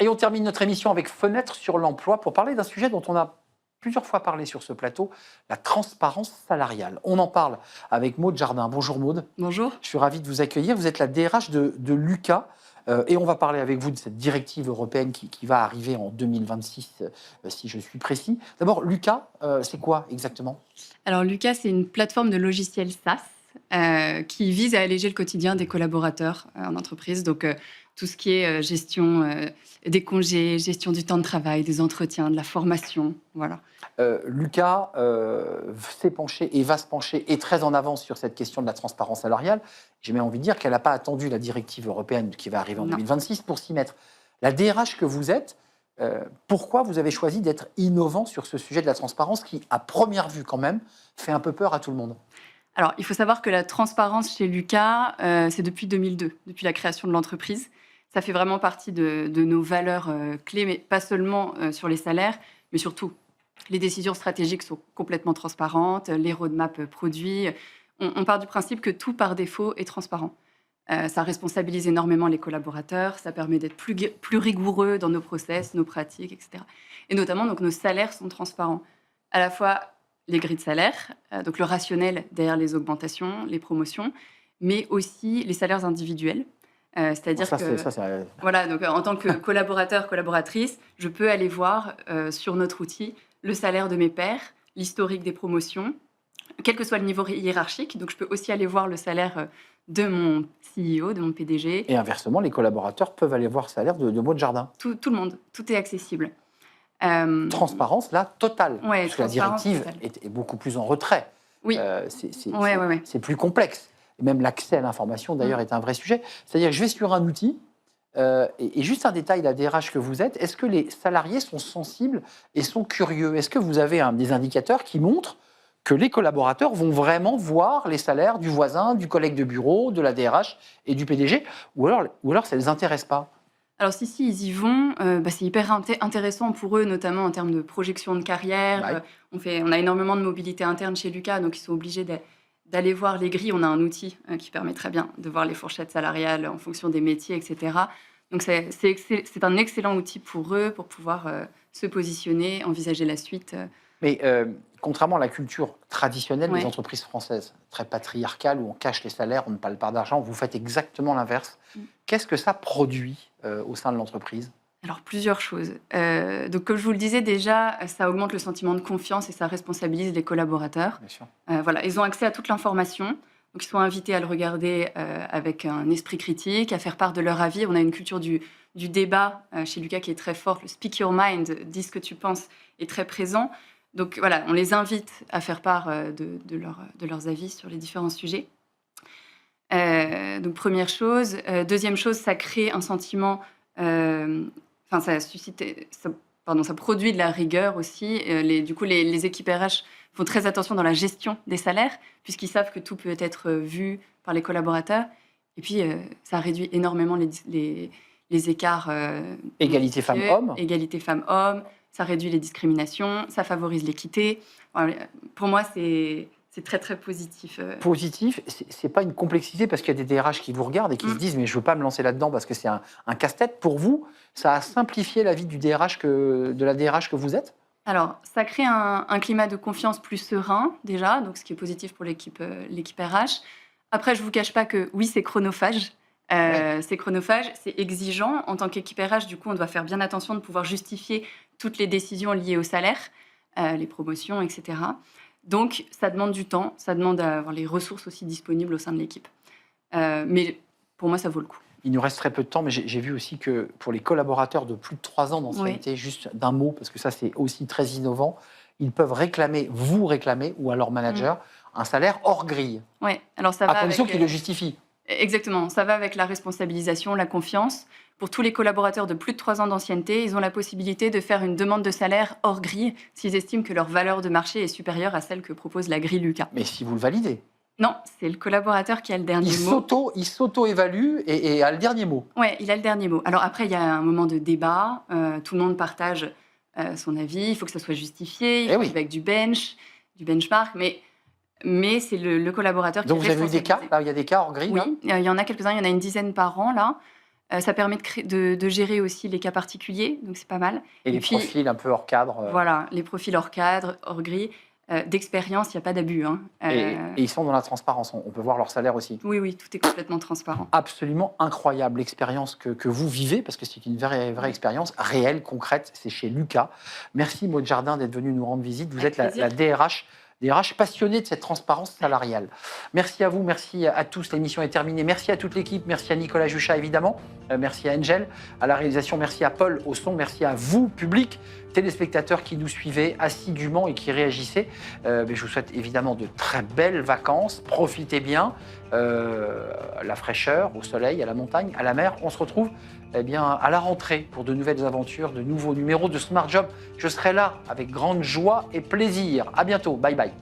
Et on termine notre émission avec Fenêtre sur l'emploi pour parler d'un sujet dont on a plusieurs fois parlé sur ce plateau, la transparence salariale. On en parle avec Maude Jardin. Bonjour Maude. Bonjour. Je suis ravi de vous accueillir. Vous êtes la DRH de Lucas. Et on va parler avec vous de cette directive européenne qui va arriver en 2026, si je suis précis. D'abord, Lucas, c'est quoi exactement ? Alors Lucas, c'est une plateforme de logiciels SaaS qui vise à alléger le quotidien des collaborateurs en entreprise. Donc tout ce qui est gestion des congés, gestion du temps de travail, des entretiens, de la formation, voilà. Lucas s'est penché et va se pencher, est très en avance sur cette question de la transparence salariale. J'ai même envie de dire qu'elle n'a pas attendu la directive européenne qui va arriver en 2026 pour s'y mettre. La DRH que vous êtes, pourquoi vous avez choisi d'être innovant sur ce sujet de la transparence qui, à première vue quand même, fait un peu peur à tout le monde ? Alors, il faut savoir que la transparence chez Lucas, c'est depuis 2002, depuis la création de l'entreprise. Ça fait vraiment partie de nos valeurs clés, mais pas seulement sur les salaires, mais surtout les décisions stratégiques sont complètement transparentes, les roadmaps produits. On part du principe que tout par défaut est transparent. Ça responsabilise énormément les collaborateurs, ça permet d'être plus rigoureux dans nos process, nos pratiques, etc. Et notamment, donc, nos salaires sont transparents. À la fois les grilles de salaire, donc le rationnel derrière les augmentations, les promotions, mais aussi les salaires individuels. C'est-à-dire voilà, donc en tant que collaborateur, collaboratrice, je peux aller voir sur notre outil le salaire de mes pairs, l'historique des promotions, quel que soit le niveau hiérarchique. Donc je peux aussi aller voir le salaire de mon CEO, de mon PDG. Et inversement, les collaborateurs peuvent aller voir le salaire de Maude Jardin. Tout le monde, tout est accessible. Transparence, là, totale. Ouais, parce que la directive est beaucoup plus en retrait. Oui. C'est plus complexe. Et même l'accès à l'information, d'ailleurs, est un vrai sujet. C'est-à-dire que je vais sur un outil, et juste un détail, la DRH que vous êtes, est-ce que les salariés sont sensibles et sont curieux ? Est-ce que vous avez des indicateurs qui montrent que les collaborateurs vont vraiment voir les salaires du voisin, du collègue de bureau, de la DRH et du PDG, ou alors ça ne les intéresse pas ? Alors si, ils y vont. C'est hyper intéressant pour eux, notamment en termes de projection de carrière. On a énormément de mobilité interne chez Lucas, donc ils sont obligés d'aller voir les grilles. On a un outil qui permet très bien de voir les fourchettes salariales en fonction des métiers, etc. Donc c'est un excellent outil pour eux, pour pouvoir se positionner, envisager la suite. Mais contrairement à la culture traditionnelle des entreprises françaises, très patriarcale, où on cache les salaires, on ne parle pas d'argent, vous faites exactement l'inverse. Qu'est-ce que ça produit au sein de l'entreprise ? Alors, plusieurs choses. Donc, comme je vous le disais déjà, ça augmente le sentiment de confiance et ça responsabilise les collaborateurs. Bien sûr. Voilà, ils ont accès à toute l'information. Donc, ils sont invités à le regarder avec un esprit critique, à faire part de leur avis. On a une culture du débat chez Lucas qui est très forte. Le speak your mind, dis ce que tu penses, est très présent. Donc, voilà, on les invite à faire part de leurs avis sur les différents sujets. Donc, première chose. Deuxième chose, ça crée un sentiment... ça produit de la rigueur aussi. Du coup, les équipes RH font très attention dans la gestion des salaires, puisqu'ils savent que tout peut être vu par les collaborateurs. Et puis, ça réduit énormément les écarts. Égalité femmes-hommes. Égalité femmes-hommes. Ça réduit les discriminations, ça favorise l'équité. Pour moi, c'est très, très positif. Positif, c'est pas une complexité parce qu'il y a des DRH qui vous regardent et qui se disent « mais je veux pas me lancer là-dedans parce que c'est un casse-tête ». Pour vous, ça a simplifié la vie de la DRH que vous êtes ? Alors, ça crée un climat de confiance plus serein, déjà, donc ce qui est positif pour l'équipe RH. Après, je ne vous cache pas que oui, c'est chronophage. C'est chronophage, c'est exigeant. En tant qu'équipe RH, du coup, on doit faire bien attention de pouvoir justifier toutes les décisions liées au salaire, les promotions, etc. Donc, ça demande du temps, ça demande d'avoir les ressources aussi disponibles au sein de l'équipe. Mais pour moi, ça vaut le coup. Il nous reste très peu de temps, mais j'ai vu aussi que pour les collaborateurs de plus de 3 ans d'ancienneté, juste d'un mot, parce que ça, c'est aussi très innovant, ils peuvent vous réclamer, ou à leur manager, un salaire hors grille. Oui, alors ça va. À condition qu'ils le justifient. Exactement, ça va avec la responsabilisation, la confiance. Pour tous les collaborateurs de plus de 3 ans d'ancienneté, ils ont la possibilité de faire une demande de salaire hors grille s'ils estiment que leur valeur de marché est supérieure à celle que propose la grille Lucas. Mais si vous le validez. Non, c'est le collaborateur qui a le dernier mot. Il s'auto-évalue et a le dernier mot. Oui, il a le dernier mot. Alors après, il y a un moment de débat, tout le monde partage son avis, il faut que ça soit justifié, il faut avec du benchmark, mais c'est le collaborateur qui est responsabilisé. Donc vous avez eu des cas, là, il y a des cas hors grille. Oui, il y en a quelques-uns, il y en a une dizaine par an, là. Ça permet de gérer aussi les cas particuliers, donc c'est pas mal. Et les puis, profils un peu hors cadre. Voilà, les profils hors cadre, hors grille. D'expérience, il n'y a pas d'abus. Hein. Et ils sont dans la transparence, on peut voir leur salaire aussi. Oui, oui, tout est complètement transparent. Absolument incroyable l'expérience que vous vivez, parce que c'est une vraie expérience réelle, concrète, c'est chez Lucas. Merci Maud Jardin d'être venue nous rendre visite. Vous êtes la DRH passionnée de cette transparence salariale. Merci à vous, merci à tous. L'émission est terminée. Merci à toute l'équipe, merci à Nicolas Juchat évidemment, merci à Angel à la réalisation, merci à Paul au son, merci à vous, public, téléspectateurs qui nous suivaient assidûment et qui réagissaient. Je vous souhaite évidemment de très belles vacances. Profitez bien, la fraîcheur, au soleil, à la montagne, à la mer. On se retrouve à la rentrée pour de nouvelles aventures, de nouveaux numéros de Smart Job. Je serai là avec grande joie et plaisir. À bientôt. Bye bye.